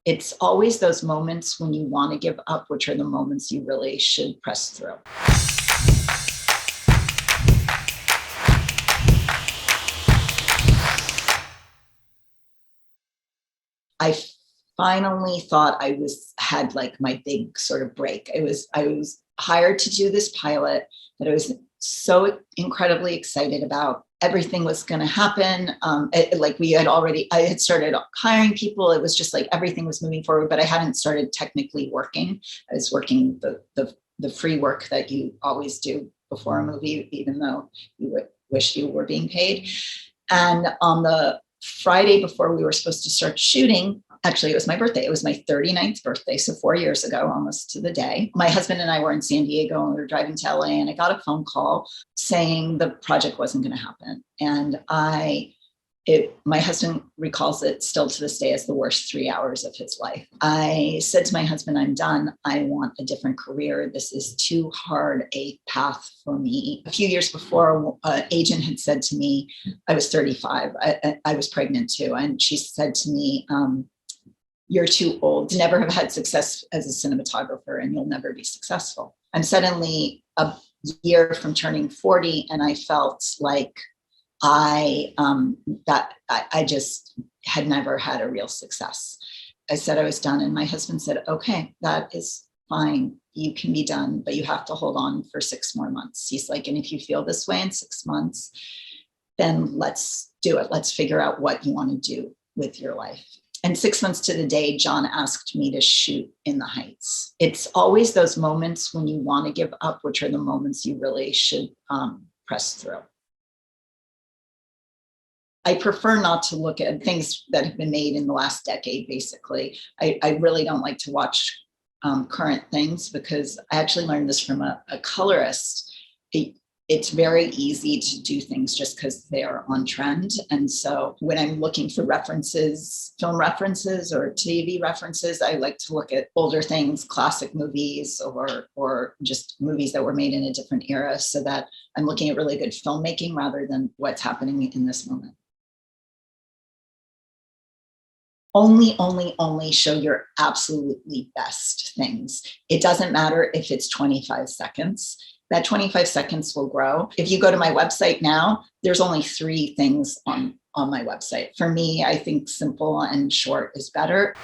It's always those moments when you want to give up, which are the moments you really should press through. I finally thought had like my big sort of break. I was hired to do this pilot that I was so incredibly excited about. Everything was going to happen. I had started hiring people. It was just like everything was moving forward, but I hadn't started technically working. I was working the free work that you always do before a movie, even though you would wish you were being paid. And on the Friday before we were supposed to start shooting, actually, it was my birthday. It was my 39th birthday. So 4 years ago, almost to the day, my husband and I were in San Diego and we were driving to LA, and I got a phone call saying the project wasn't going to happen. And my husband recalls it still to this day as the worst 3 hours of his life. I said to my husband, I'm done. I want a different career. This is too hard a path for me. A few years before, an agent had said to me, I was 35. I was pregnant too. And she said to me, you're too old to never have had success as a cinematographer, and you'll never be successful. I'm suddenly a year from turning 40, and I felt like I just had never had a real success. I said I was done, and my husband said, okay, that is fine. You can be done, but you have to hold on for 6 more months. He's like, and if you feel this way in 6 months, then let's do it. Let's figure out what you want to do with your life. And 6 months to the day, Jon asked me to shoot in the Heights. It's always those moments when you want to give up, which are the moments you really should press through. I prefer not to look at things that have been made in the last decade, basically. I really don't like to watch current things, because I actually learned this from a colorist. It's very easy to do things just because they are on trend. And so when I'm looking for references, film references or TV references, I like to look at older things, classic movies, or just movies that were made in a different era, so that I'm looking at really good filmmaking rather than what's happening in this moment. Only show your absolutely best things. It doesn't matter if it's 25 seconds. That 25 seconds will grow. If you go to my website now, there's only 3 things on my website. For me, I think simple and short is better.